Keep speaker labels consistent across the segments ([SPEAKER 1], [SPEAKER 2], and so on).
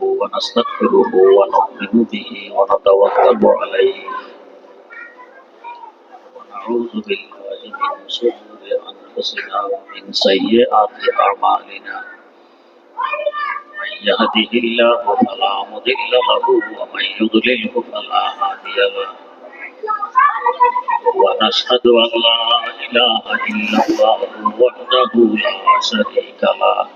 [SPEAKER 1] ونستغفره ونؤمن به ونتوكل عليه ونعوذ بالله من شرور أنفسنا ومن سيئات أعمالنا من يهده الله فلا مضل له ومن يضلله فلا هادي له ونشهد أن لا إله إلا الله وحده لا شريك له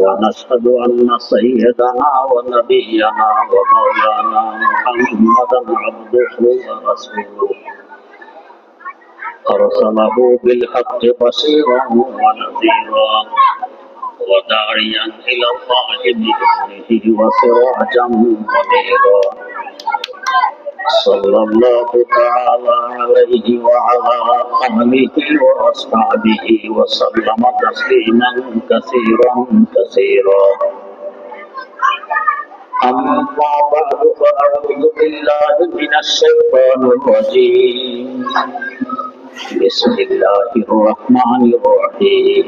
[SPEAKER 1] ونشهد أن سيدنا ونبينا ومولانا محمدا عبده ورسوله أرسله بالحق بشيرا ونذيرا وداعيا إلى الله بإذنه وسراجا منيرا صلى الله تعالى عليه وعلى آله وأصحابه وسلم تسليما كثيرا كثيرا أما بعد فأعوذ بالله من الشيطان الرجيم بسم الله الرحمن الرحيم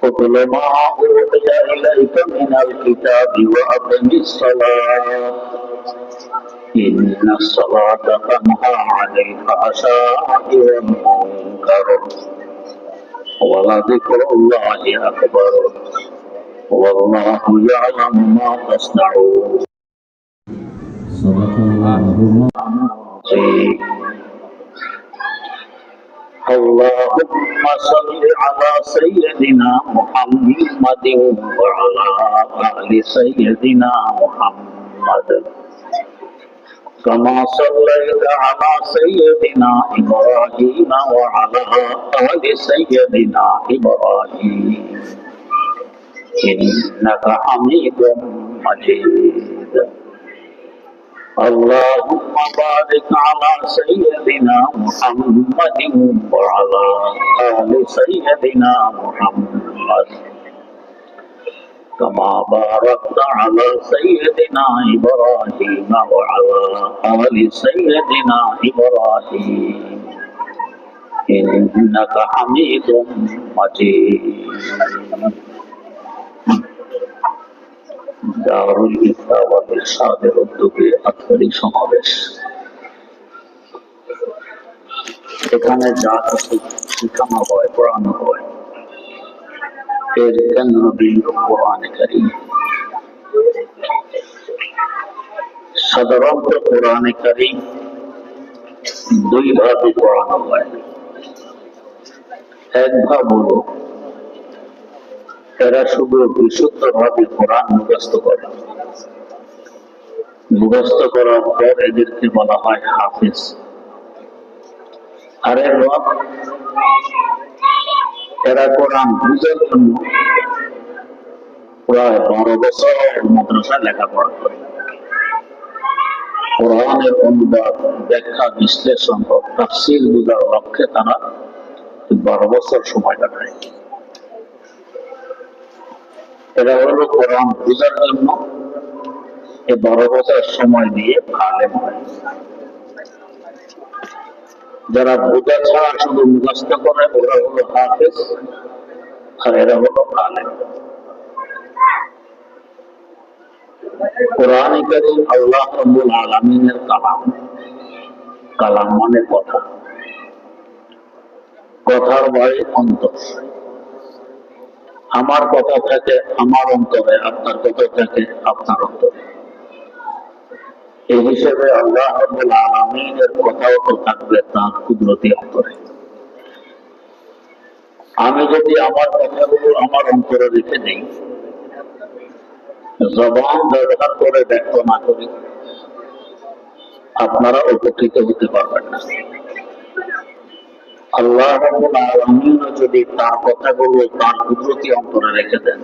[SPEAKER 1] اتل ما أوحي إليك من الكتاب وأقم الصلاة إن الصلاة تنهى عن الفحشاء والمنكر ولذكر الله أكبر والله يعلم ما تصنعون صدق الله العظيم اللهم صل على سيدنا محمد وعلى آل سيدنا محمد كما صليت على سيدنا إبراهيم وعلى آل سيدنا إبراهيم إنك حميد مجيد اللهم بارك على سيدنا محمد وعلى آل سيدنا محمد كما باركت على سيدنا إبراهيم وعلى آل سيدنا إبراهيم إنك حميد مجيد দারুল ইফতা ওয়া ইরশাদের উদ্যোগে আজকের এই সমাবেশ। এখানে যা কিছু শেখানো হয়, পড়ানো হয়, এর কেন্দ্রবিন্দু কোরআনে কারীম। সাধারণত কোরআনে কারীম দুই ভাবে পড়ানো হয়। এক ভাগ হলো এরা শুধু বিশুদ্ধ ভাবে কোরআন মুখস্থ করে, মুখস্থ করার পর এদেরকে বলা হয় হাফেজ। আর এরা কোরআন বুঝার জন্য প্রায় 12 বছর মাদ্রাসায় লেখাপড়া করে। কোরআনের অনুবাদ, ব্যাখ্যা, বিশ্লেষণ ও তাফসীর বোঝার লক্ষ্যে তারা 12 বছর সময় কাটায়। এরা হলো কোরআন বোঝার জন্য এই 12 বছর সময় দিয়ে আলেম হয়। যারা বোঝা ছাড়া শুধু মুখস্থ করে ওরা হলো হাফেজ, আর এরা হলো আলেম। কোরআন কারীম আল্লাহ রাব্বুল আলামিনের কালাম। কালাম মানে কথা, কথার বাড়ি অন্তর। আমার কথা থাকে আমার অন্তরে, আপনার কথা থাকে আপনার অন্তরে। এই হিসেবে আল্লাহ রাব্বুল আলামিনের কথাও তো থাকবে তার কুদরতি অন্তরে। আমি যদি আমার কথাগুলো আমার অন্তরে রেখে দিই, জবান ব্যবহার করে ব্যক্ত না করি, আপনারা উপকৃত হতে পারবেন না। আল্লাহ রাব্বুল আলামিন যদি তার কথাগুলো তার কুদরতি অন্তরে রেখে দেন,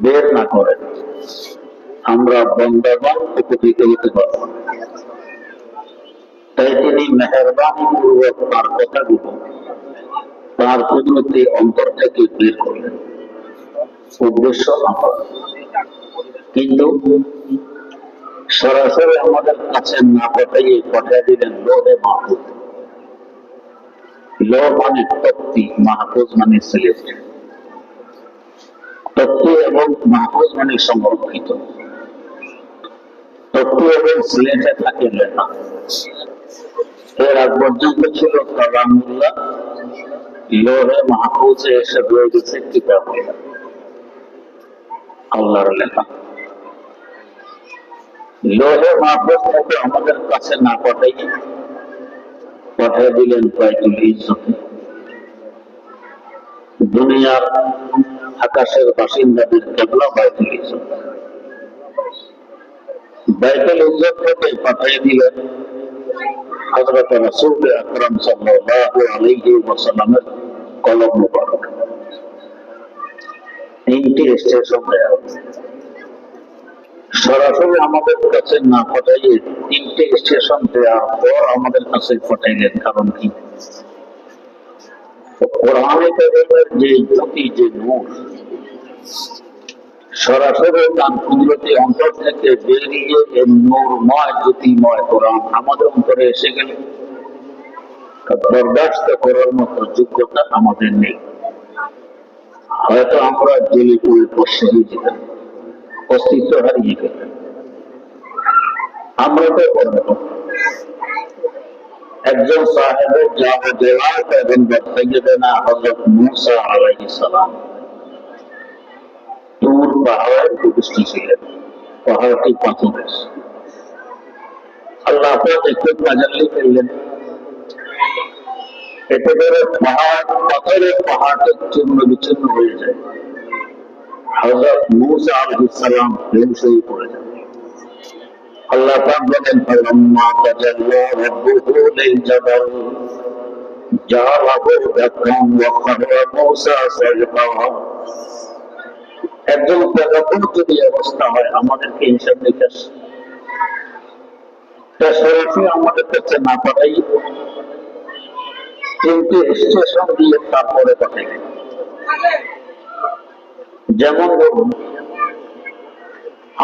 [SPEAKER 1] বের না করেন, আমরা বন্দাবান উপকৃত হতে পারব না। তাই তিনি মেহেরবানি পূর্বক তার কথাগুলো তার কুদরতি অন্তর থেকে বের করলেন, উদ্দেশ্য আমার। কিন্তু সরাসরি আমাদের কাছে না পাঠিয়ে দিলেন লোহে মাহফুজ। লো মানে তক্তি, মাহফুজ মানে সিলেট। তত্ত্ব এবং মাহফুজ মানে সংরক্ষিত, তত্ত্ব এবং সিলেটে থাকে লেখা। এর আগ পর্যন্ত ছিল কালামুল্লাহ, লোহে মাহফুজে এসে রয়ে গেছে কিতাব আল্লাহর লেখা। লোহে মাহফুজ থেকে আমাদের কাছে না পাঠিয়ে দিলেন বাইতুল ইজ্জতে। দুনিয়ার আকাশের বাসিন্দাদের কেবলা বাইতুল ইজ্জত। বাইতুল ইজ্জত থেকে পাঠিয়ে দিলেন হযরত রাসূল আকরাম সাল্লাল্লাহু আলাইহি ওয়াসাল্লামের কলম মুবারক। 3টি স্টেশন দেয়া সরাসরি আমাদের কাছে না পাঠাইয়ে 3টে স্টেশন দেওয়ার পর আমাদের কাছে পাঠাইলেন। কারণ কি? কোরআনে কারীমের যে জ্যোতি, যে নূর সরাসরি তার কুদরতি অন্তর থেকে বেরিয়ে এই নূরময় জ্যোতিময় কোরআন আমাদের অন্তরে এসে গেল, বরদাস্ত করার মতো যোগ্যতা আমাদের নেই। হয়তো আমরা জেলে পুড়ে বসে হয়ে যেতাম, অস্তিত্ব হারিয়ে গেতাম। আমরা তো করবো একজন সাহেবের জালাল পয়গম্বর সাইয়েদনা হযরত মূসা আলাইহিস সালাম তুর পাহাড়ে প্রতিষ্ঠিত ছিলেন। পাহাড়টি পাথরের। আল্লাহ পাক একটু তাজাল্লি করলেন, এতে করে পাহাড়, পাথরের পাহাড়টা চূর্ণ বিচ্ছিন্ন হয়ে যায়। হযরত মূসা আলাইহিস সালাম ধ্বংস হয়ে পড়ে যান। আল্লাহ পাক বলেন, ফালাম্মা তাজাল্লা রাব্বুহু লিল জাবাল জাআলাহু দাক্কান ওয়া খাররা মূসা সাইকা। একজন পয়গম্বর যদি অবস্থা হয়, আমাদেরকে হিসাব নিকাশ সরাসরি আমাদের কাছে না পাঠাই, কিন্তু স্টেশন দিয়ে তারপরে পাঠাই। যেমন ধরুন,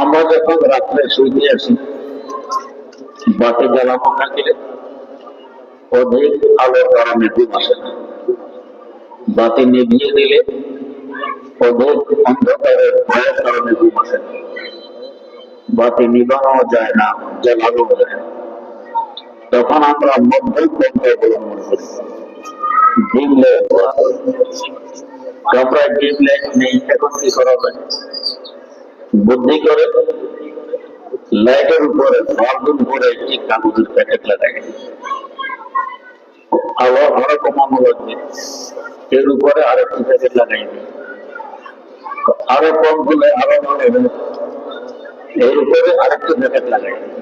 [SPEAKER 1] আমরা যখন রাত্রে শুইতে আসি, বাতি জ্বালানো থাকলে অধিক আলোর কারণে ঘুম আসে না। বাতি নিভিয়ে দিলে অধিক অন্ধকারের ভয়ের কারণে ঘুম আসে না। বাতি নিবানো যায় না, জ্বালানো যায় না। তখন আমরা মধ্যম পন্থা অবলম্বন করি। ডিম লাইট, কামরায় ডিম লাইট নেই, এখন কি করা যায়? বুদ্ধি করে লাইটের উপরে, বাল্বের উপরে একটি কাগজের প্যাকেট লাগাই, আবার আরো কমানো লাগবে, এর উপরে আরেকটি প্যাকেট লাগাই দিই, আরো কম হলে আরো ভালো হবে, এর উপরে আরেকটি প্যাকেট লাগাই দিই।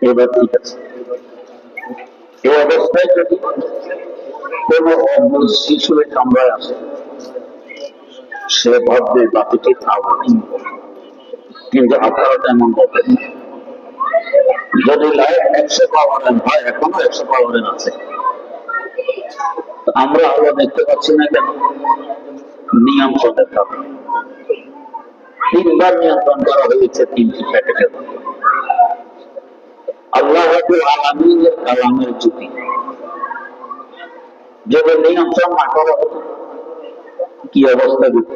[SPEAKER 1] এবার ঠিক আছে। এই অবস্থায় যদি কোন অবুঝ শিশু কামরায় আসে, সে ভাববে বাতিটি আলো নেই, কিন্তু আপনারা তেমন বলবেন না। যদি লাইট 100 পাওয়ারের হয়, এখনো 100 পাওয়ারের আছে, আমরা আলো দেখতে পাচ্ছি না কেন? নিয়ন্ত্রণের কারণে। 3বার নিয়ন্ত্রণ করা হয়েছে 3টি প্যাকেটের। আল্লাহ রাব্বুল আলামিনের কালামের জ্যোতি যদি নিয়ন্ত্রণ না করা হতো, কি অবস্থা ঘটত?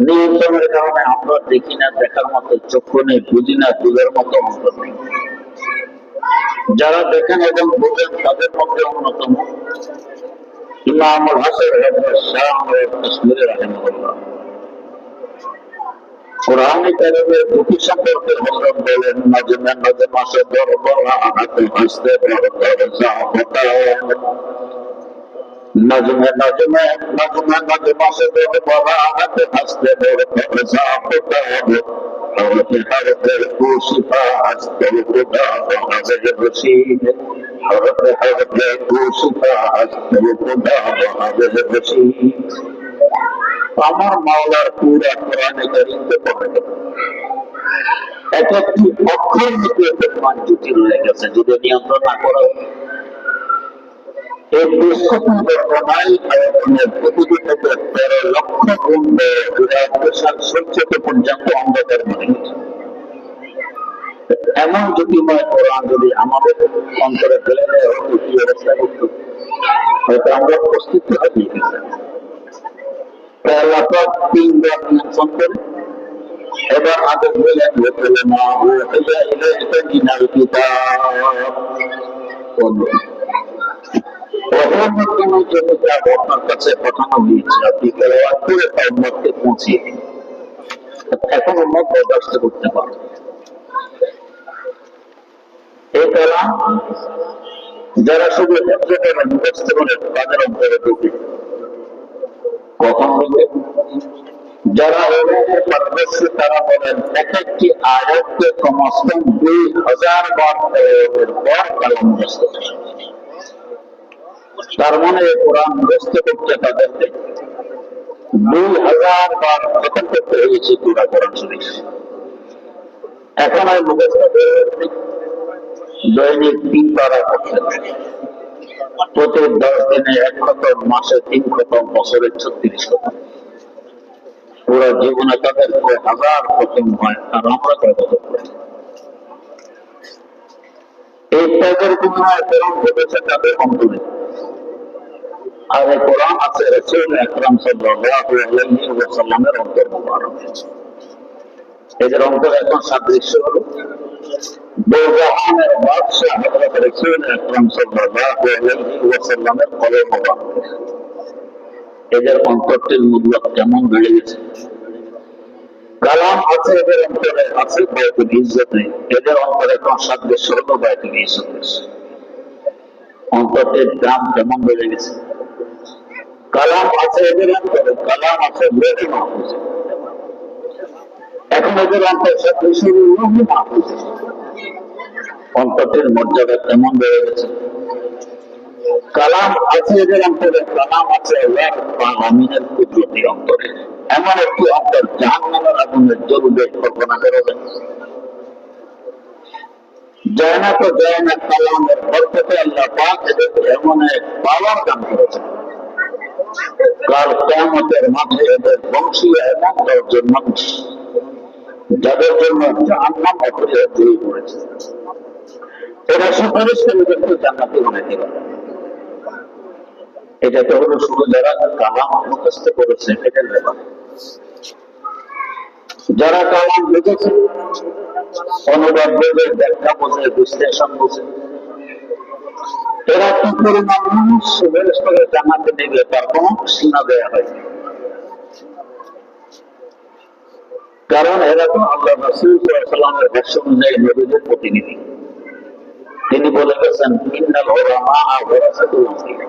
[SPEAKER 1] নিয়ন্ত্রণের কারণে আমরা দেখি না, দেখার মতো চক্ষু নেই, বুঝি না, বুঝার মতো অন্তর নেই। যারা দেখেন এবং বোঝেন তাদের মধ্যে অন্যতম ইমাম আল হাসান শাহ কাশ্মীরি রাহিমাহুল্লাহ। কোরআনে কারীমের দুটি সম্পর্কে হযরত বলেন, নাজমে নাজমা সে বরবরা হাতে হাসতে বরবরা জাহতা, নাজমে নাজমে নাজমে নাজমা সে বরবরা হাতে হাসতে বরবরা জাহতা, হরফে হরফে কুশিফা হাসতে খুদা বাহাবে রশিদ, হরফে হরফে কুশিফা হাসতে খুদা বাহাবে রশিদ। আমার মাওলার পুরা কোরআনে কারীমকে পড়ে এক একটি অক্ষর মধ্যে পরিমাণ জ্যোতি রয়ে গেছে। যদি নিয়ন্ত্রণ না করা, এই বিশ্বকোণ বর্ণনায় আয়তনের প্রতিটি থেকে 13 লক্ষ গুণ সূর্যকে পর্যন্ত অন্ধকার মনে হচ্ছে। এমন জ্যোতিময় কোরআন যদি আমাদের অন্তরে ফেলে দেয়, হয়তো কি অবস্থা করত? হয়তো আমরা অস্তিত্ব হারিয়ে গেছে। আল্লাহ পাক তিনবার মেনশন করে এবার আদেশ দিলেন মা উহিয়া ইলাইকা মিনাল কিতাব প্রথম তুমি যে কিতাব আপনার কাছে পাঠানো হয়েছে আপনি তেলাওয়াত করে তা উম্মতকে পৌঁছিয়ে দিন। এখন উম্মত বরদাস্ত করতে পারে এই কালাম যারা শুধু হেফজ করে মুখস্থ করে তাদের অন্তরে ঢুকে কখন হবে যারা পারদর্শী তারা বলেন এক একটি আয়াতকে কমসে কম 2000 বার তেলাওয়াতের পর কালাম মুখস্থ করে। তার মানে কোরআন মুখস্থ করতে তাদেরকে 2000 বার খতম করতে হয়েছে পুরা কোরআন শরীফ। এখন আর মুখস্থ দৈনিক 3 পারা করতে প্রতি 10 দিনে 1 খতম, মাসে 3 খতম, বছরে 36 খতম। পুরো জীবনে তাদের 1000 খতম হয় আর আমরা কয় খতম করি? এই তাদের বিনিময়ে কোরআন ঘটেছে তাদের অন্তরে। আর এই কোরআন আছে রাসূল আকরাম সাল্লাল্লাহু আলাইহি ওয়াসাল্লামের অন্তর মুবারক। এদের অন্তর এখন সাদৃশ্য হলো দোজাহানের বাদশাহ হযরত রাসূল আকরাম সাল্লাল্লাহু আলাইহি ওয়াসাল্লামের কলম মুবারক। এদের অন্তরটির মূল্য কেমন বেড়ে গেছে। কালাম আছে এদের অন্তরে, আছে বায়তুল ইজ্জতে। এদের অন্তরে এখন সাদৃশ্য হলো বায়তুল ইজ্জতের। অন্তরের দাম কেমন বেড়ে গেছে। কালাম আছে এদের অন্তরে, কালাম আছে লোহে মাহফুজে। এখন এদের অন্তর সাদৃশ্য লোহে মাহফুজে। অন্তরের মর্যাদা কেমন বেড়ে গেছে। কালাম আছে এদের অন্তরে, কালাম আছে আমিনের কুদরতি অন্তরে। এমন একটি অন্তর জাহান্নামের আগুনে জ্বলবে কল্পনা করা যায়। যায় না তো যায় না, কালামের বরকতে আল্লাহ পাক এদেরকে এমন এক পাওয়ার দান করেছেন। কাল কিয়ামতের মাঠে এদের বংশীয় এমন 10 জন মানুষ যাদের জন্য জাহান্নাম অপরিহার্য হয়ে পড়েছে। এরা সুপারিশ করে এদেরকে জান্নাতে বানাইতে পারে। এটা তো হলো শুধু যারা কালাম মুখস্থ করেছে এদের ব্যাপার। যারা কালাম বুঝেছে, অনুবাদ বোঝে, ব্যাখ্যা বোঝে, বিশ্লেষণ বোঝে, এরা কি পরিমাণ মানুষ সুপারিশ করে জান্নাতে নেবে তার কোন সীমা দেওয়া হয়। কারণ এরা তো আল্লাহ রাসূল সাল্লাল্লাহু আলাইহি ওয়াসাল্লামের ভাষ্য অনুযায়ী নবীদের প্রতিনিধি। তিনি বলে গেছেন ইন্নাল উলামা ওয়ারাসাতুল আমবিয়া।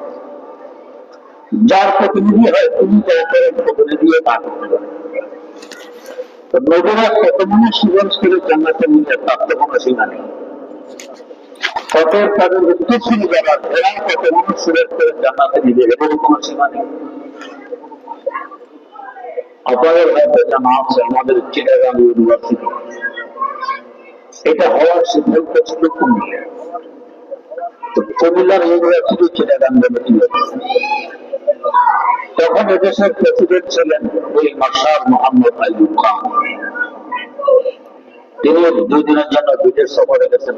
[SPEAKER 1] যার প্রতিনিধি হয় তিনি তার প্রতিনিধিও তা করতে পারেন। নবীরা কত মানুষ সুপারিশ করে জান্নাতে নিয়ে তার তো কোনো সীমা নেই। অতএব তাদের উত্তরসূরি যারা এরা কত মানুষ সুপারিশ করে জান্নাতে নিবে এর কোনো সীমা নেই। আপনাদের হয়তো জানা আছে আমাদের চিটাগাং ইউনিভার্সিটি, এটা হওয়ার সিদ্ধান্ত ছিল কুমিল্লায়। কুমিল্লার ইউনিভার্সিটি চিটাগাং বলে কি তখন এদেশের প্রেসিডেন্ট ছিলেন ওই মার্শাল মোহাম্মদ আইয়ুব খান। তিনি 2 দিনের জন্য বিদেশ সফরে গেছেন।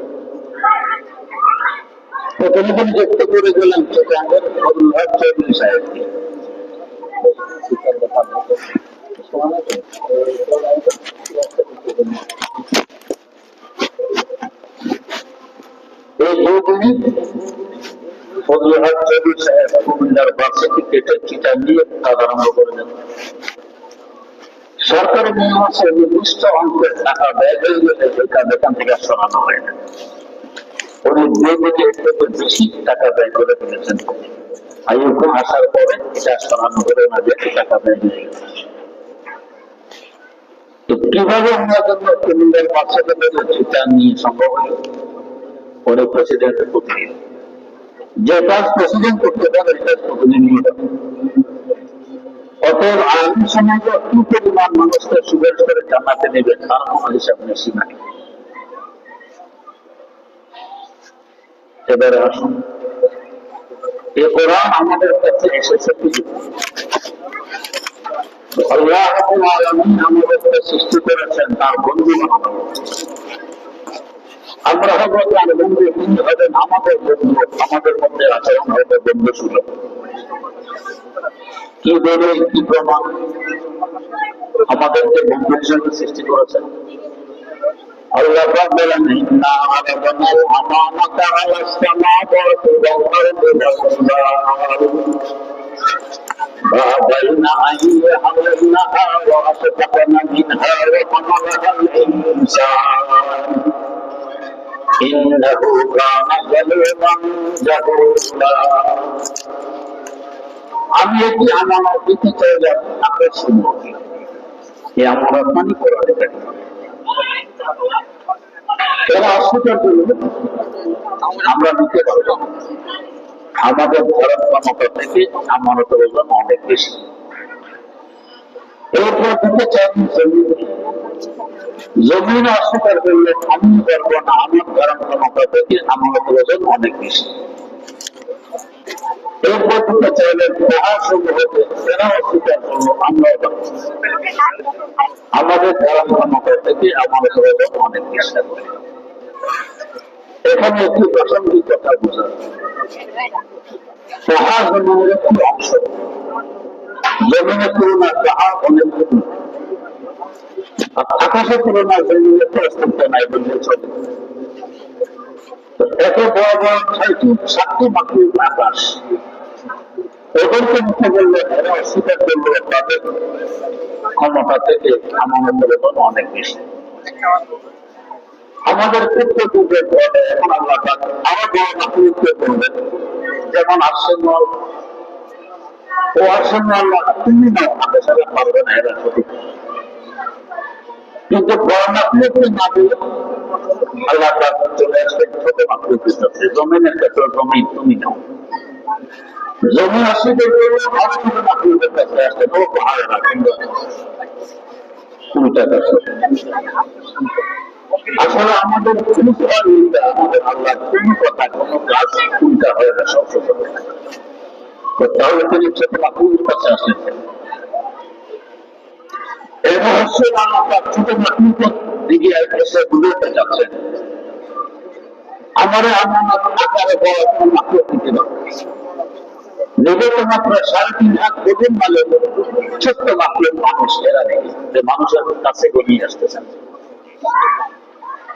[SPEAKER 1] প্রতিনিধি যুক্ত করে গেলেন চিটাগাংয়ের ফজলুল চৌধুরী সাহেবকে। এই 2 দিনে ফজলুল চৌধুরী সাহেব কুমিল্লার ভার্সিটি কেটে চিটা নিয়ে কাজ আরম্ভ করে দেন। সরকারি নিয়ম আছে নির্দিষ্ট অঙ্কের টাকা ব্যয় হয়ে গেলে ওই কাজ এখান থেকে সরানো হয় না। উনি 2 দিনে এর থেকে বেশি টাকা ব্যয় করে ফেলেছেন। আইয়ুব খান আসার পরে এটা সরানো হলো না, বেশি টাকা ব্যয় হয়ে গেছে। তো কিভাবে আমরা জন্য কুমিল্লার ভার্সিটি থেকে চিটা নিয়ে সম্ভব হল? উনি প্রেসিডেন্টের প্রতিনিধি। যে কাজ প্রেসিডেন্ট করতে পারে এটা প্রতিনিধি। অতএব আইন সমাজে কি পরিমাণ মানুষকে সুপারিশ করে জান্নাতে নেবে তার কোনো হিসাব নেই, সীমা নেই। এবারে আসুন, এই কোরআন আমাদের কাছে এসেছে কি? আল্লাহ রাব্বুল আলামিন আমাদেরকে সৃষ্টি করেছেন তার বন্ধু বানানো। আমরা হবো তার বন্ধু, তিনি হবেন আমাদের বন্ধু। আমাদের মধ্যে আচরণ হবে বন্ধু সুলভ। কি বলে কি প্রমাণ আমাদেরকে বন্ধুর সঙ্গে সৃষ্টি করেছেন? আল্লাহ পাক বলেন ইন্না আরাদনাল আমানাতা আলাস সামাওয়াতি ওয়াল আরদি ওয়া বাইনা আইয়াহামিলনাহা ওয়া আশফাকনা মিনহা ওয়া হামালাহা আল-ইনসান ইন্নাহু কানা যালুমান জাহুলা। আমি একটি আমানত দিতে চাইলাম আপনার সম্মুখে। এই আমানত মানে কোরআন কারীম। এরা অস্বীকার করলে আমরা নিতে পারব না। আমাদের ধারণ ক্ষমতা থেকে আমানতের ওজন অনেক বেশি। এরপর দিতে চাই জমিন অস্বীকার করলে আমি পারবো না, আমার ধারণ ক্ষমতা থেকে আমানতের ওজন অনেক বেশি। এরপর দিতে চাইলে তাহার সমূহকে সেরা অস্বীকার করলো আমরাও পারবো, আমাদের ধারণ ক্ষমতা থেকে আমানতের ওজন অনেক বেশি। এখানে একটি প্রাসঙ্গিক কথা বোঝা, তাহা জমিনের একটি অংশ, জমিনের তুলনায় তাহা অনেক আকাশের তুলনায় জমিনের তো অস্তিত্ব নাই বললে চলে। এত বড় বড় 6টি মাকলুক আকাশ, ওদেরকে মুখে বললে এরা অস্বীকার করলে তাদের ক্ষমতা থেকে আমানতের ওজন অনেক বেশি। আমাদের ক্ষেত্রে এখন আল্লাহ আরো বড় মাকলুককে বলবেন, যেমন আসন্ন ও আসন্ন আল্লাহ তুমি নাও, আমাদের সাথে পারবে না, এরা সঠিক। কিন্তু বড় মাকলুককে না দিলে আল্লাহ চলে আসবেন ছোট মাকলুকের কাছে। জমিনের ক্ষেত্রে জমি তুমি নাও, জমি অস্বীকার করলে আরো ছোট মাকলুকের কাছে আসবেন, ও পাহাড়ে না কিন্তু উল্টা কাছে। আসলে আমাদের আমাদের আল্লাহ কোন কথা কোন কাজ উল্টা হয় না, সব সফল হয়। তাহলে তিনি ছোট মাকলুকের কাছে আসেন। এই রহস্য আল্লাহ ছোট মাকলুকের দিকে এসে বুঝতে যাচ্ছেন, আমার আমানত আকারে বড় কোন মাকলুক দিতে পারবে নিজেকে মাত্র 3.5 লাখ ওজন মালে ছোট্ট মাকলুক মানুষ, এরা দেখি যে মানুষের কাছে গড়িয়ে আসতেছেন।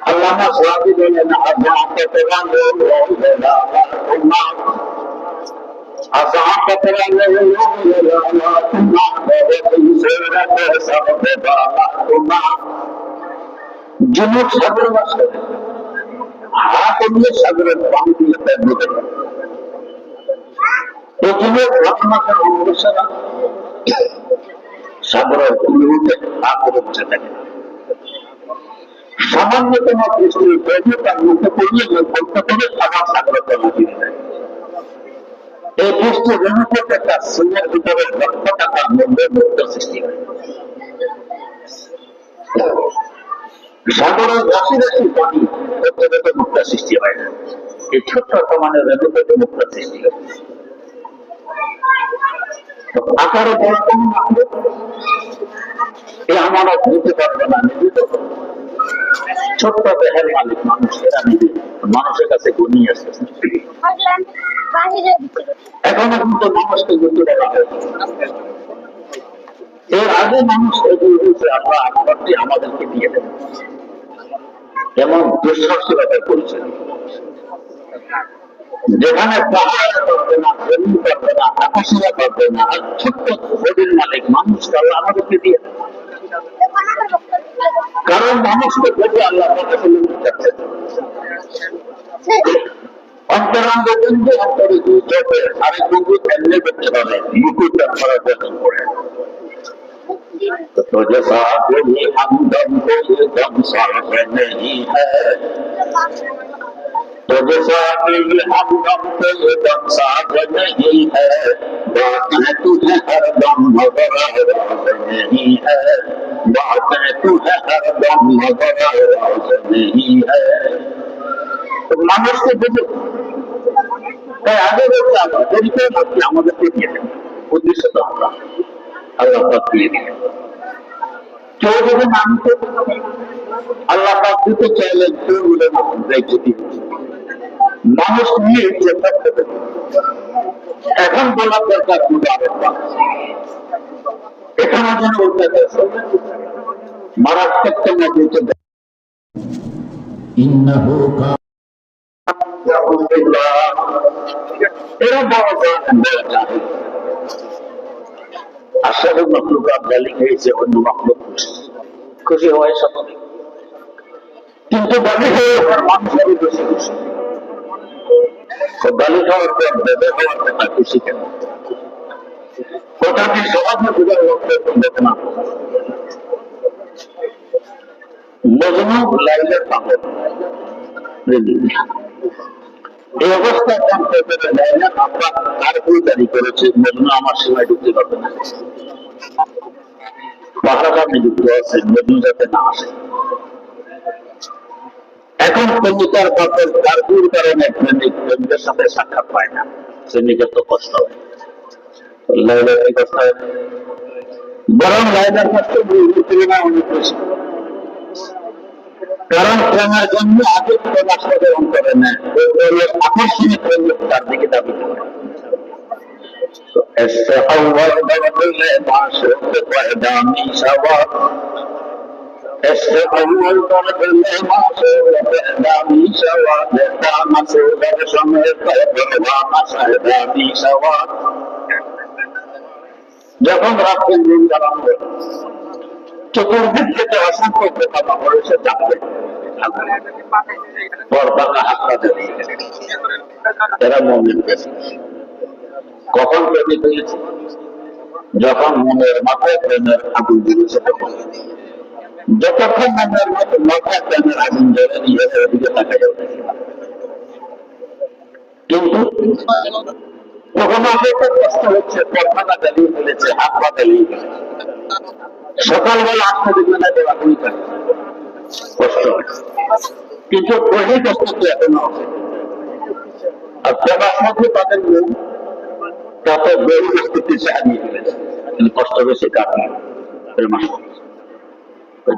[SPEAKER 1] আল্লামা সাহাবী বলেন যুবক সাগরে বাস করে, হাত এমনি সাগরের বাম দিয়ে তার দিতে পারে। এই যুবক ঘটনাকে অনুসারা সাগরের কুলুতে হাত করে বসে থাকে। সামান্যতম বৃষ্টির বেগে তার মুখে পড়িয়ে বলতে করে আবার সাগরের তলা ফিরে যায়। এই বৃষ্টি রেণুকে তার সিংহের ভিতরে লক্ষ টাকার মূল্যের মুক্ত সৃষ্টি হয়। সাগরের রাশি রাশি পানি প্রত্যেকে মুক্তা সৃষ্টি হয় না, এই ছোট্ট সমানের রেণুকে মুক্তা সৃষ্টি হয়। আকারে বড় কোন মাকলুক এই আমানত নিতে পারবে না, নিজে তো ছোট্ট দেহের মালিক মানুষ, এরা নিজে মানুষের কাছে গনিয়ে আসতেছে। এখনো কিন্তু মানুষকে গতি বলা হয়। এর আগে মানুষ এগিয়ে হয়েছে, আমরা আমানতটি আমাদেরকে দিয়ে দেব, এমন দুঃসাহসিকতার পরিচয়। যেখানে পাহাড় পারবে না, জমি পারবে না, আকাশেরা পারবে না, আর ছোট্ট বডির মালিক মানুষ আল্লাহ আমাদেরকে দিয়ে দেবে। কারণ মানুষকে দেখে আল্লাহ যাচ্ছে অন্তরাঙ্গ বিন্দু অন্তরে দুই আরেক বিন্দু এমনি করতে পারে মুকুটটা করার দরকার পড়ে। तो जैसा कोई हमदम कोई दम साफ नहीं है, तो जैसा कोई हमदम कोई दम साफ नहीं है, बात है तुझे हर दम मगर राज नहीं है, बात है तुझे हर दम मगर राज नहीं है। तो মানুষকে বুঝে তাই আগে বলতে আমরা দেরি করে ভাবছি আমাদেরকে দিয়ে দেন, উদ্দেশ্য তো আমরা আল্লাহ পাক দিয়ে দিলেন। কেউ যদি মানতে আল্লাহ পাক দিতে চাইলেন কেউ বলে দায়িত্ব দিয়ে মানুষ নিয়ে চেষ্টা করবে। এখন বলার দরকার কিন্তু আরেকবার এখানে যেন উল্টাতে মারাত্মক দিতে এরা বড় আসলে মখলুকাত গালি খেয়েছে, অন্য মখলুক খুশি হয় সকলে, কিন্তু গালি খেয়ে মানুষেরই বেশি খুশি। গালি খাওয়ার পর ব্যবহার কথা খুশি কেন? কথাটি সমাজে বোঝার দেখে না। মজনু লাইলের পাগল এই অবস্থায় কাম করতে দেয় না। আমরা তার দাবি করেছে মজনু আমার সীমায় ঢুকতে পারবে না, পাহাড়া নিযুক্ত আছে মজনু যাতে না আসে। এখন প্রেমিকার বাপের কারপুর কারণে প্রেমিকের সাথে সাক্ষাৎ পায় না, প্রেমিকের তো কষ্ট হয়। লাইলার কি কষ্ট হয়? বরং লাইলার কষ্ট তুলনায় অনেক বেশি, কারণ প্রেমের জন্য আগে প্রকাশ গ্রহণ করে নেয়, আকর্ষণীয় প্রেমিক তার দিকে দাবি করে। যখন রাত্রে দিন চালানো চতুর্দিক থেকে অসংখ্য কথা বলেছে চাপবে, এরা মনের বেশি। কখন প্রেমিক হয়েছে? যখন মনের মাথায় প্রেমের আগুন দিয়েছে তখন। যতক্ষণ মনের মাথায় প্রেমের আগুন জ্বলে নিজেদের দিকে তাকা যাবে, কিন্তু তখন আমাদের কষ্ট হচ্ছে, পরখানা জ্বালিয়ে ফেলেছে, হাত পা জ্বালিয়ে ফেলেছে। সকালবেলা আসতে দেখবে না যে আগুন কষ্ট হচ্ছে, কিন্তু ওই কষ্ট তো এখনো আছে। আর প্রকাশ মধ্যে তাদের মন তাতে বহু বস্তুকে হারিয়ে ফেলেছে, কিন্তু কষ্ট বেশি কাটে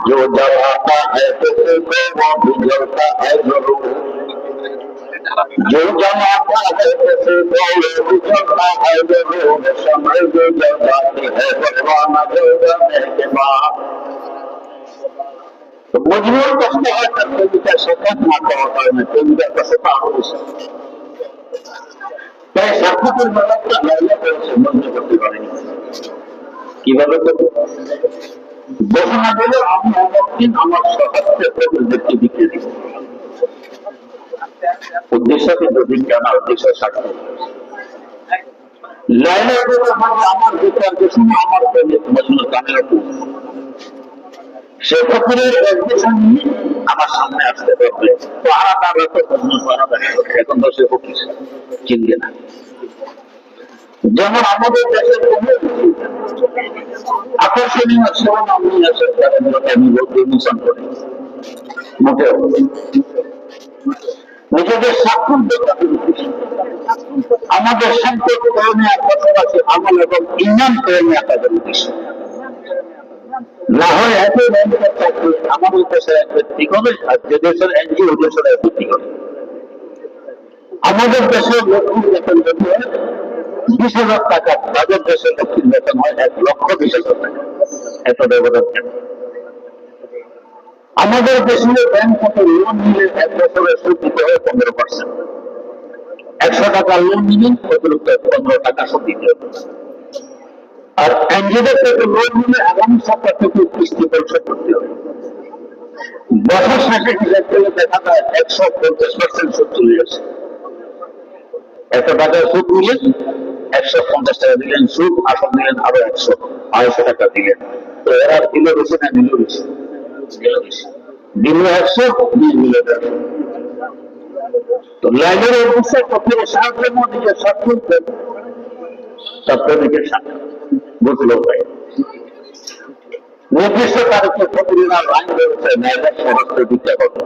[SPEAKER 1] जो जलाता है किसी को वो भी जलता है जरूर, जो जलाता है किसी को वो भी जलता है जरूर, समय जो जल जाती है भगवान जो जलने के बाद। तो मजबूर कष्ट है करने का सतत ना करता है, प्रेमिका कसता हो তাই সাক্ষাতের ব্যাপারটা লাইলা করেছে, বন্ধ করতে পারেনি। কিভাবে করবো? ঘোষণা দিল আমি অমুকদিন আমার সহস্রে প্রতিনিধিত্ব দিতে দিব। উদ্দেশ্য কিন্তু দিনটা না, উদ্দেশ্য স্বার্থ। লাইলা আমার বিচার কিছু আমার মজনু কানের সে ফকিরের এডমিশন নিয়ে আমার সামনে আসতে পারবে, পাহারা তার মজনু পাহারা দেখা করবে। এখন তো সে ফকির চিনবে না। যেমন আমাদের দেশের কোন আকর্ষণীয় সেবা নামী আছে যারা নির্বাচন করে মোটেও নিজেদের স্বাক্ষর আমাদের সম্পর্ক কর্মে এক বছর আছে, আমল এবং ইমান কর্মে একাদের উদ্দেশ্য না হয় এত ব্যাংকের চাকরি আমাদের দেশের এক ব্যক্তি করে, আর যে দেশের এনজিও দেশের এক ব্যক্তি করে। আমাদের দেশের লক্ষ্মীর বেতন যদি হয় 20,000 টাকা, তাদের দেশের লক্ষ্মীর বেতন হয় 1,20,000 টাকা। এত ব্যবধান কেন? আমাদের দেশের ব্যাংক থেকে লোন নিলে এক বছরের সুদ দিতে হয় 15%, 100 টাকা লোন নিলে অতিরিক্ত 15 টাকা সুদ দিতে হবে। আর এনজিওদের থেকে লোন নিলে আগামী সপ্তাহ থেকে কিস্তি পরিশোধ করতে হবে। বছর শেষে হিসাব করলে দেখা যায় 150% সুদ চলে যাচ্ছে। 100 টাকার সুদ নিলেন, 150 টাকা দিলেন সুদ, আসল দিলেন আরো 100-200 টাকা দিলেন। তো এরা দিল বেশি না নিল বেশি? দিল 100, দিয়ে দিল 100। তো লাইনের উদ্দেশ্য প্রত্যেকের সাহায্যের মধ্যে যে সাক্ষর সপ্তাহের সাক্ষর বুঝলো ভাই। নির্দিষ্ট তারিখে প্রতিদিন লাইন রয়েছে ন্যায়ের সমস্ত দিকটা কত।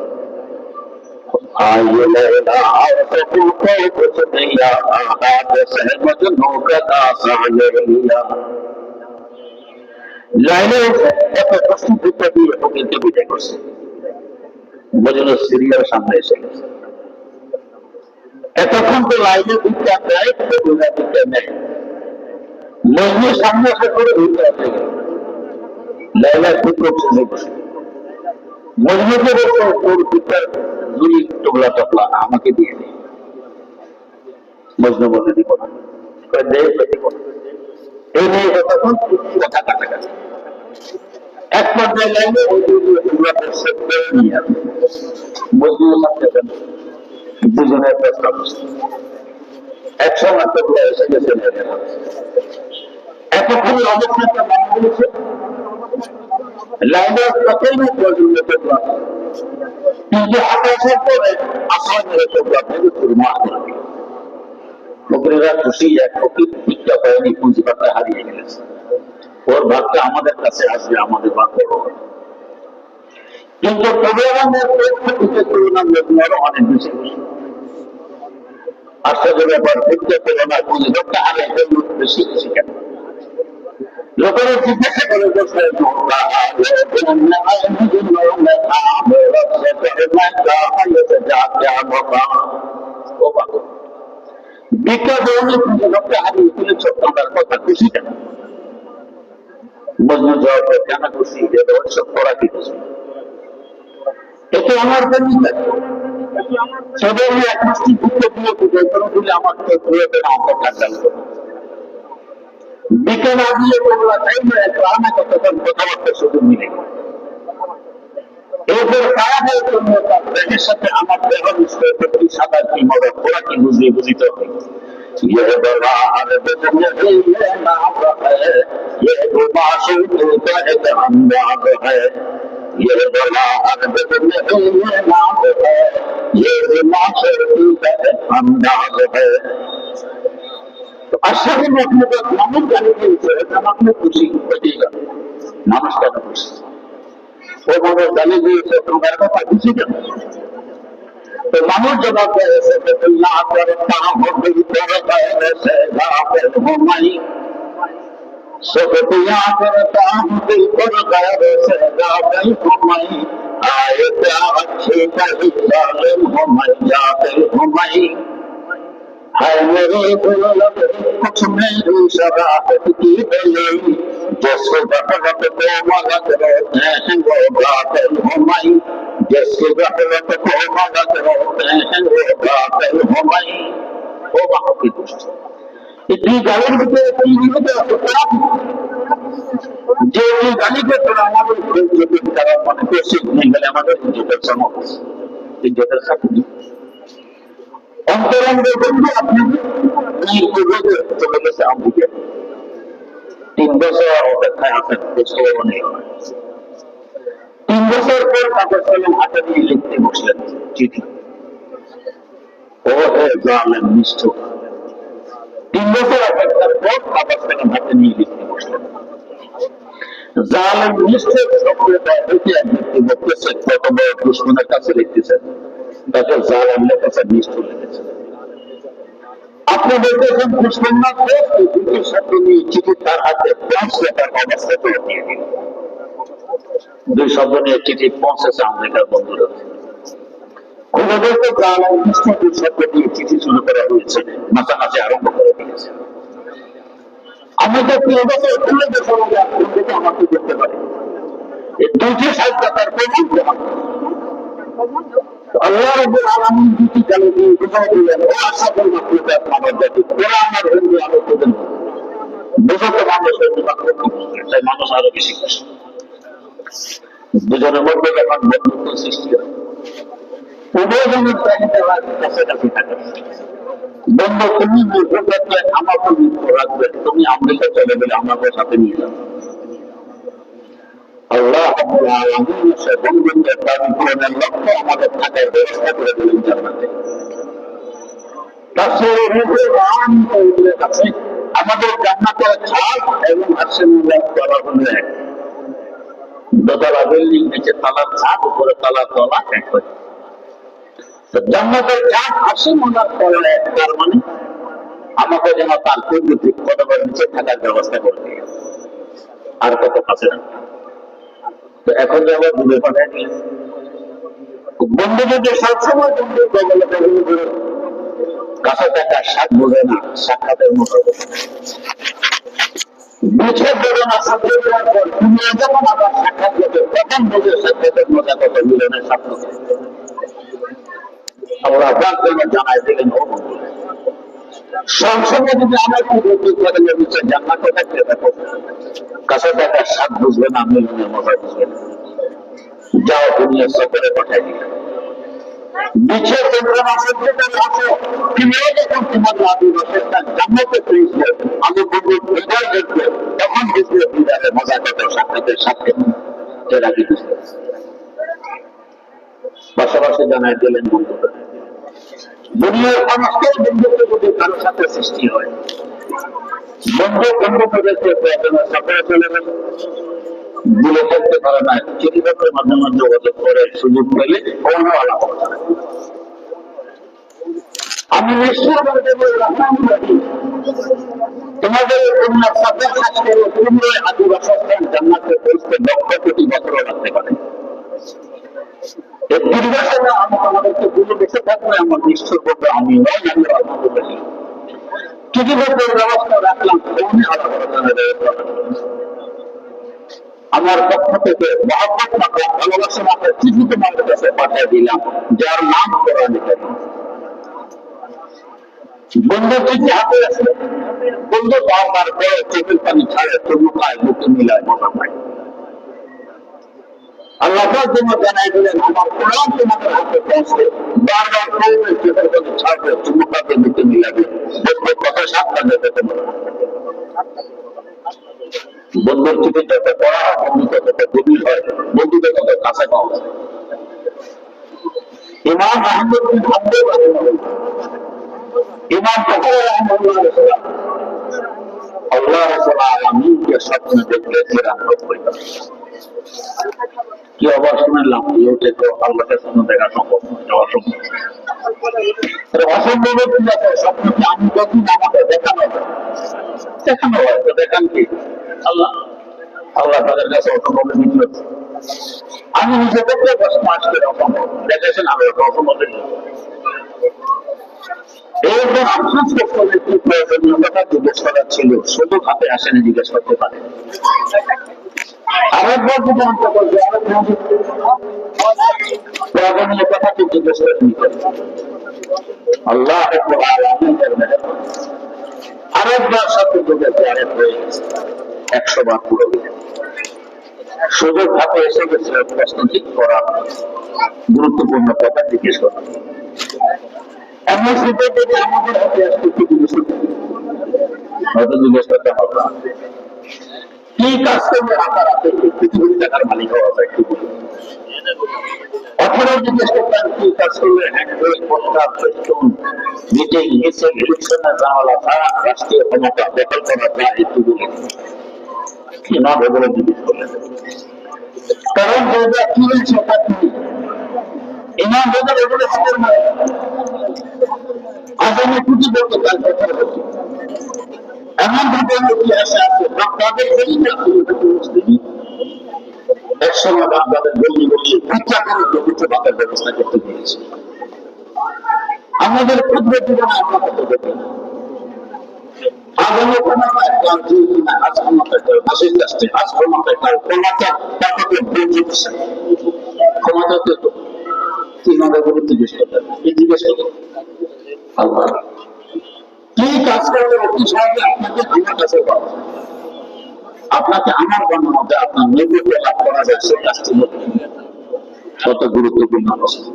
[SPEAKER 1] সিরিয়াল সামনে এসে গেছে। এতক্ষণ তো লাইনে ভিক্ষা দেয়, ভিক্ষা নেয়, মজলিস সামনে এসে করে ভিক্ষা আসে লাইলা ঠিক করছে যে বসে মজলিসে বসে তোর ভিক্ষার ঝুলি টোকলা টপলা আমাকে দিয়ে দেয়। মজনু বলে দিব না, দিব না। এই নিয়ে যতক্ষণ কথা কাছাকাছি এক পর্যায়ে লাইনে মজনু থাকতেছেন, দুজনের প্রস্তাব একসঙ্গে টোকলা এসে গেছে। এতক্ষণ অবস্থাটা মনে হয়েছে লাইনের প্রথমে পর্যন্ত টোকলা, কিন্তু আকাশের পরে আশা মেরে টোকলা থেকে চুরমা করবে। ফকিরেরা খুশি, এক ফকির ভিক্ষা করেনি, পুঁজি পাতা হারিয়ে গেছে, ওর ভাগটা আমাদের কাছে আসবে, আমাদের ভাগ করবো। কিন্তু প্রোগ্রামের তুলনায় অনেক বেশি খুশি। আশ্চর্য ব্যাপার, ভিক্ষা তুলনায় পুঁজি ভাগটা হারিয়ে বেশি খুশি কেন? লোকেরা জিজ্ঞাসা করে বসে ভিক্ষা ধরনের পুঁজি ভাগটা হারিয়ে তুলেছ, তোমার কথা খুশি কেন? মজনু জবাব দেয়, কেন খুশি? সব করা কি খুশি? এতে আমার জন্য সবাই এক মাসটি ঘুরতে দিয়ে দিলে আমার তো ঘুরে দেন, আমার ঠান্ডা লাগবে। বিকেল আগিয়ে তোমরা তাই না গ্রামে কতক্ষণ কথাবার্তা সুযোগ মিলে এরপর তারা জন্য তার দেহের সাথে আমার দেহ নিশ্চয় প্রতি সাদা কি মজা ওরা কি বুঝিয়ে বুঝিতে হবে। ये बहार बदले ना है, ये गुमाशु का एक अंदाज है, ये बहार बदले ना है, ये गुमाशु का एक अंदाज है। तो আশাকে আপনাদের মানুষ জানিয়ে দিয়েছে, আপনি খুশি হয়েছিলেন, মানুষ কেন খুশি? ও মানুষ জানিয়ে দিয়েছে, তোমার কথা খুশি কেন? तो মানুষ জবাব দিয়েছে, আল্লাহ করতা হবি করতা সে গাফিল হুমাই, সুকতিয়া করতা হবি করতা সে গাফিল হুমাই, আয়ে क्या अच्छी कही जालिम हुमाई जाफिल हुमाई, हाय मेरे दिल लगे कुछ मेरी शराफत की गली, जिसको गफलत को मलक रोते हैं वो गाफिल हुमाई, जिसकी गफलत को मलक रोते हैं वो गाफिल हुमाई। वो बाप की दोस्त इतनी गाली के टीवी में যে গালি করতে আমাদের তারা মনে করছে গেলে আমাদের ইজ্জতের সমস্ত ইজ্জতের সাথে অন্তরঙ্গ বন্ধু আপনি চলে গেছে আমাকে 3 বছর অপেক্ষায় আছেন, নেই 3 বছর পর কাগজ কলম হাতে নিয়ে লিখতে বসলেন চিঠি। ও হে জালেম নিষ্ঠুর, 3 বছর অপেক্ষার পর কাগজ কলম হাতে নিয়ে লিখতে বসলেন। জালেম নিষ্ঠুর শব্দটা হইতে এক ব্যক্তি বলতেছে, কত বড় দুশ্মনের কাছে লিখতেছেন, তাকে জালেম লেখেছে, নিষ্ঠুর লিখেছে। আপনি বলতেছেন দুশ্মন না, দুটি শব্দ নিয়ে চিঠি তার হাতে পৌঁছে তার অবস্থা করে দিয়ে দিল। 2 শব্দ নিয়ে চিঠি পৌঁছেছে আমেরিকার বন্ধুরা। কোন বলতে জালেম নিষ্ঠুর 2 শব্দ নিয়ে চিঠি শুরু করা হয়েছে, মাঝামাঝি আরম্ভ করে দিয়েছে। আমি তো 3 বছর খুলে যে সমাজে আপনাদেরকে আমাকে দেখতে পারি, এই 2টি সাহিত্যকার প্রমাণ আল্লাহ রাব্বুল আলামিন দুটি গালি দিয়ে বুঝাই দিলেন, ও আশাফুল মাখলুকাত মানব জাতি, ওরা আমার হিন্দু আলো করবেন বুঝাতে মানুষের তাই মানুষ আরো বেশি খুশি। দুজনের মধ্যে যখন বন্ধুত্ব সৃষ্টি হয়, উভয়জনের চাহিদা কাছাকাছি থাকে। বন্ধু তুমি বুঝতে পারলে আমাকে মৃত্যু রাখবে, তুমি আমেরিকা চলে গেলে আমাকে সাথে নিয়ে যাবে। আল্লাহ রাব্বুল আলামিন সে বন্ধুত্বের দাবি পূরণের লক্ষ্যে আমাদের থাকার ব্যবস্থা করে দিলেন জান্নাতে। আমাদের জান্নাতের ছাদ এবং আরশের তলা হলো এক, দোতলা বিল্ডিং, নিচে তলার ছাদ, উপরে তলার তলা এক হয়। জান্নাতের ছাদ আরশে মোলার তলা এক, তার মানে আমাকে যেন তার কর্তৃক কতবার নিচে থাকার ব্যবস্থা করে দিয়ে আর কত কাছে না। তো এখন যে আবার দূরে পাঠায় নিয়ে বন্ধু যদি সবসময় বন্ধু বগলে বগলে করে কাছে টাকা স্বাদ বোঝে না, সাক্ষাতের মতো বিচ্ছেদ বেদনা সাথে দেওয়ার পর দুনিয়া যখন আবার সাক্ষাৎ করবে তখন বোঝে সাক্ষাতের মজা কত, মিলনের স্বপ্ন। আল্লাহ পাক জানাই দিলেন, ও সবসময় যদি আমার কি করে নিচ্ছে জান্নাতে থাকতে থাকো, কাছে টাকা স্বাদ বুঝবে না, মিলনের মজা বুঝবে না, যাও দুনিয়ার সফরে পাঠাই দিলেন। বিচ্ছেদ বেদনা সহ্য করে আসো, তুমিও যখন তোমার লাভি রসের জান্নাতে পেয়েছে, আমি বলবো হৃদয় দেখবে, তখন বুঝবে হৃদয়ের মজা কত, সাক্ষাতের সাথে এরা কি বুঝতে পাশাপাশি জানাই দিলেন বন্ধুরা, দুনিয়ার সমস্ত বন্ধুত্ব যদি কারোর সাথে সৃষ্টি হয়, বন্ধুদেরকে সফরে চলে গেল, ভুলে থাকতে পারে না, চিঠিপত্রের মাধ্যমে যোগাযোগ করে সুযোগ পেলে অন্য আলাপ করতে। আমি নিশ্চয় তোমাদের কন্যার সাথে থাকতে পুনরায় আদিবাসী জান্নাতে পৌঁছতে 1,00,000 কোটি বছর লাগতে পারে। এই দীর্ঘাসনে আমি আমাদেরকে ভুলে বেঁচে থাকলে আমার নিশ্চয় করবে আমি নয়, আমি আলহামদুলিল্লাহ চিঠিপত্রের ব্যবস্থা রাখলাম, আমার পক্ষ থেকে মহব্বত মাত্রা ভালোবাসা মাত্রা চিঠি তোমাদের কাছে পাঠিয়ে দিলাম, যার নাম কোরআনে কারীম। বন্ধু চিঠি হাতে আছে, বন্ধু বারবার করে চোখের পানি ছাড়ে, তবু পায়, মুক্তি মিলায়, মজা পায়। আল্লাহ জন্য জানাই দিলেন, আমার কোরআন তোমাদের হাতে পৌঁছে, বারবার করে চোখের পানি ছাড়বে, তবু পাবে, মুক্তি মিলাবে, বন্ধু কত সাবধান যেতে তোমরা। বন্ধুর চিঠি যত পড়া হয়, বন্ধুত্ব তত গভীর হয়, বন্ধুদের তত কাছে পাওয়া যায়। ইমাম আহমদ বিন হাম্বল ইমাম বুখারী রাহিমাহুল্লাহ আল্লাহ রাব্বুল আলামিনকে স্বপ্নে দেখলে ফেরান করতে, কি আবার শুনলাম ইউতে তো আল্লাহকে স্বপ্ন দেখা সম্ভব নয়, অসম্ভব। অসম্ভব স্বপ্নকে আমি যখন আমাকে দেখানো হয়, তো দেখান কি আল্লাহ, আল্লাহ তাদের কাছে অসম্ভব কিছু। আমি নিজে দেখলে 10 মাস করে অসম্ভব দেখেছেন, আমি অসম্ভব দেখি। এরপর আফসোস করতে হবে, কি প্রয়োজনীয়তা জিজ্ঞেস করার ছিল, শুধু হাতে আসেনি, জিজ্ঞেস করতে পারে। আরেকবার যদি আমরা বলবো প্রয়োজনীয় কথাটি জিজ্ঞেস করে নিতে আল্লাহ আরেকবার সাথে যোগেছে, আরেক হয়ে গেছে, 100 বার পুরো সুযোগ হাতে এসে গেছে প্রশ্ন ঠিক করা, গুরুত্বপূর্ণ কথা জিজ্ঞেস করা। এমন সুযোগ যদি আমাদের হাতে আসতে হয়তো জিজ্ঞেস করতে হবে কি কাজ করলে আপনার হাতে পৃথিবীর টাকার মালিক হওয়া যায়, কি অথবা জিজ্ঞেস করতাম কি কাজ করলে মিটিং, মিছিল, ইলেকশনের জামালা ছাড়া রাষ্ট্রীয় ক্ষমতা দখল করা যায়, একটু বলে কি না বলে জিজ্ঞেস করলেন। কারণ যেটা কি হয়েছে তা কি ইমাম বাজার এগুলো হাতের নয়। আজ আমি খুঁজে বলতে চাই, এমন ভাবে ইতিহাসে আছে তাদের এই একসময় বাগদাদের গল্লি গল্লি পূজা করে পবিত্র বাদের ব্যবস্থা করতে পেরেছি। আমাদের ক্ষুদ্র জীবনে আমরা করতে দেখি না। আজ আমি ক্ষমতা একটা কিনা, আজ ক্ষমতা একটা হাসির কাছে, আজ ক্ষমতা একটা ক্ষমতা তাকে দিচ্ছে ক্ষমতা তো কিভাবে বলে জিজ্ঞেস করতে জিজ্ঞেস করতে আল্লাহ কি কাজ করলে অতি সহজে আপনাকে আমার কাছে পাওয়া, আপনাকে আমার মধ্যে আপনার নৈপুণ্য লাভ করা যায়, সে কাজটি কত গুরুত্বপূর্ণ অবস্থা।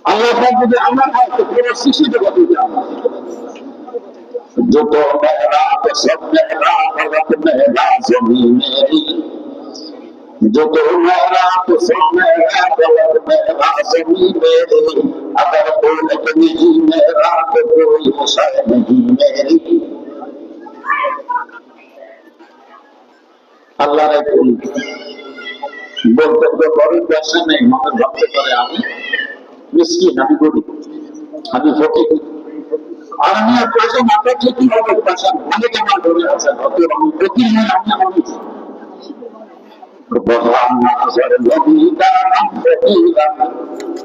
[SPEAKER 1] আল্লাহ যদি আমরা পুরো শিশু জগতে যত মেহরাত সব মেহরাত মেহরা জমিন মেরি, যত মেহরাত সব মেহরাত মেহরা জমিন মেরি, अगर कोई नहीं मेरा तो कोई शय नहीं मेरी। আল্লাহ বলতে তো গরিব ব্যবসা নেই, মানুষ ভাবতে পারে আমি মিসকিন, আমি গরিব, আমি ফকির, আর আমি পয়সা না থাকলে কি হবে, পয়সা অনেক আমার ধরে আছেন, অতএব আমি ফকির নই, আমি মানুষ। وَهَانَ زَرْلَمِيلًا فَقِيلًا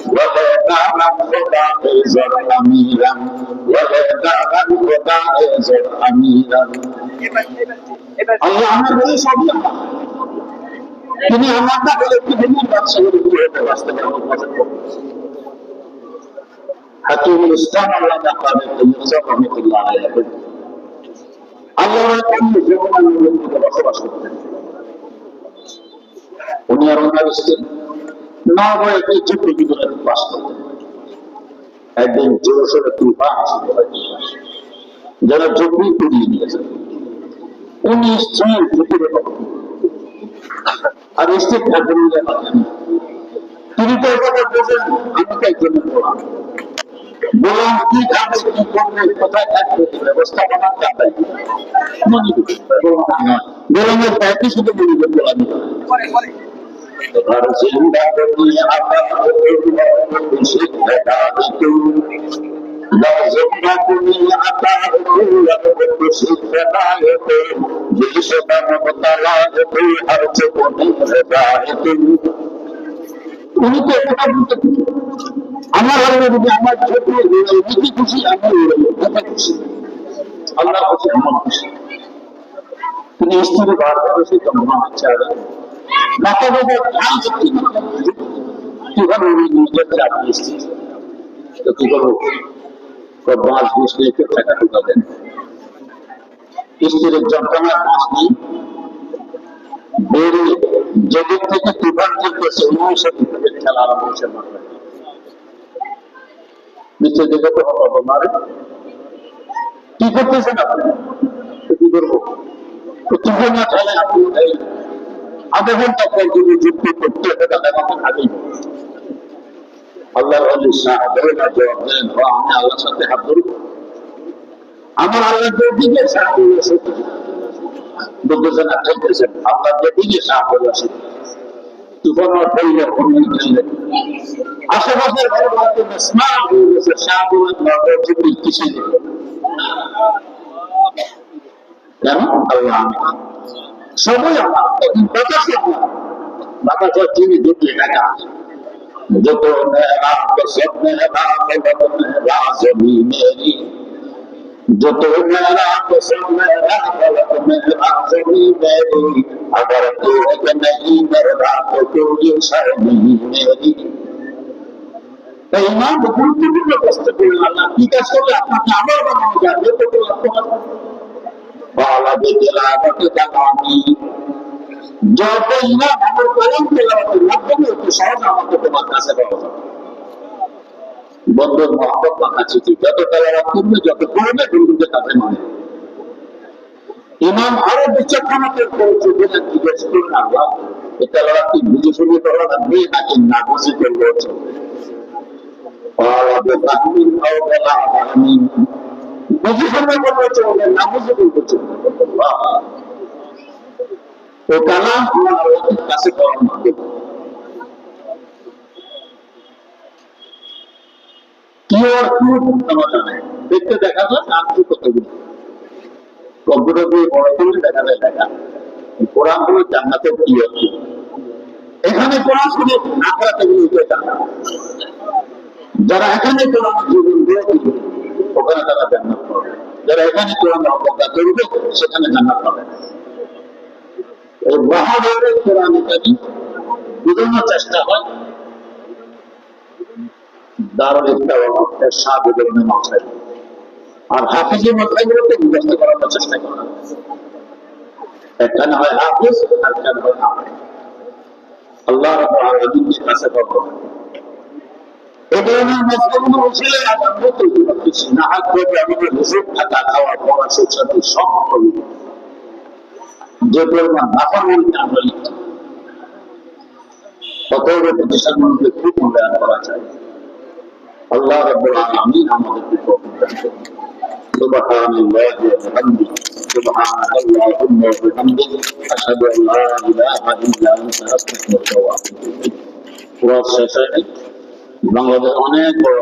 [SPEAKER 1] وَلَدَانَ خُدَاءِ زَرْلَمِيلًا وَلَدَانَ خُدَاءِ زَرْلَمِيلًا আল্লাহ আমাদের সবই আল্লাহ তিনি আমাদের বলে বিভিন্ন বাদশাহের উপরে বাস্তবায়ন করেন হাকিমুল ইসলাম আল্লাহ তাআলা মির্জা রহমাতুল্লাহ আলাইহি আল্লাহর কাছে জীবনের মধ্যে বসবাস করতেন উনি আর ওনার স্ত্রী নবয়তে ছোট্ট ভিতরে বাস করতেন একদিন জোরে সোরে তুফান আসছিল যারা ঝুঁকি তুলিয়ে নিয়েছেন উনি স্ত্রীর ভিতরে আর স্ত্রী ঠাকুরের পাচ্ছেন তিনি তো কথা বলছেন আমাকে একজনের বলা বললাম কি খাবে কি করবে কোথায় থাকবে ব্যবস্থাপনা চাপে বললাম একই শুধু মনোযোগ বলা ঘর জিন্দা করিয়ে আপনার জিন্দা করিয়ে আপনার খুশি ফেলায়েতে বিশ্বকাম তালায়েতে হর চোখে হেদায়েতে উনি তো কথা বলতে আমার আল্লাহ যদি আমার ছোট নিজে খুশি আমার কথা খুশি আল্লাহ খুশি আমার খুশি তিনি স্ত্রী বার করে সে তো মনে হচ্ছে আর মাথা বাবা ধ্যান শক্তি কিভাবে উনি নিজের চাকরি স্ত্রী তো কি করবো বাঁশ ঘুষ নিয়ে টাকা ঢুকাবেন স্ত্রীর যন্ত্রণার বাঁশ নেই বেরিয়ে যেদিক থেকে তুফান চলতেছে উনি সেদিক থেকে খেলা আরম্ভ হয়েছে মাথায় নিচে দিকে তো হতো মারে কি করতেছেন আপনি কি করবো তুফান না খেলে আপনি আধা ঘন্টা পর যদি যুক্তি করতে হবে তাহলে আমাকে আগেই আল্লাহ জবাব দিলেন আমি আল্লাহর সাথে হাত ধরব আমার আল্লাহ দিকে সাহায্য বুঝতেছেন না চলতেছেন আল্লাহ দিকে সাহায্য আছে তুফান ফেললে অন্য ফেললে আশেপাশের ঘর বাড়িতে স্মার্ট হয়ে গেছে সাহায্য কিসে দিল কেন আল্লাহ সবই আমার বাতাসে আমার বাতাসের চিনি দুটি টাকা যত মেরা সব মেরা খবর মেরা জমিনেরি যত মেরা সব মেরা খবর মেরা জমিনেরি अगर तू एक नहीं मेरा तो तू ये शर्मी मेरी ইমাম গুরুত্বপূর্ণ প্রশ্ন করলাম না কি কাজ করলে আপনাকে আমার বানানো যাবে তো বলা তেলাওয়াতে কালামি যত ইমাম আমার কালাম তেলাওয়াতের মাধ্যমে একটু সহজ আমাকে তোমার কাছে পাওয়া যাবে বন্ধুর মহব্বত মাখাচ্ছি যত তেলাওয়াত করবে যত করবে বন্ধুকে কাছে মানে ইমাম আরো বিচক্ষণতার করেছে বলে জিজ্ঞেস করুন আল্লাহ এই তেলাওয়াত কি বুঝে শুনে করা লাগবে নাকি না বুঝে করলে চলবে বুঝে শুনে করলে চলবে না বুঝে করলে চলবে ও কালাম আমার আল্লাহর কাছে পাওয়ার মাধ্যমে কি আর কি আমার জানে দেখতে দেখা যায় আর কি কতগুলো কম্পিউটার দিয়ে বড় করে দেখা যায় দেখা কোরআন হলো জান্নাতের কি আছে এখানে কোরআন শুনে আখরাতে গুলো জানা যারা এখানে কোরআন জীবন দিয়ে ওখানে তারা জান্নাত পাবে যারা এখানে কোরআন অবজ্ঞা করবে সেখানে জান্নাত পাবে এই মহাভারতের কোরআন ইত্যাদি বিভিন্ন চেষ্টা হয় দারুল ইফতার সাহায্য করবে মাথায় আর হাফিজের মাথাগুলোকে মুখস্থ করার চেষ্টা করা একখানে হয় হাফিজ আর একখানে হয় হাফিজ আল্লাহ রাব্বুল আলামিনের কাছে পাবো এই ধরনের মাসগুলো উঠলে আমরা তৈরি করতেছি না হাত ধরে আমাদের হুজুর থাকা খাওয়া পড়া সুসাথে সব করি যে পরিমাণ নাফরমানি আমরা লিখছি অতএব প্রতিষ্ঠানগুলোকে খুব মূল্যায়ন করা চাই আল্লাহ রাব্বুল আলামিন আমাদেরকে তৌফিক দান করুন সুবহানাল্লাহি ওয়া বিহামদিহি সুবহানাক আল্লাহুম্মা ওয়া বিহামদিক আশহাদু আন লা ইলাহা ইল্লা আনতা আস্তাগফিরুকা ওয়া আতুবু ইলাইক। পুরো শেষে বাংলাদেশ অনেক বড়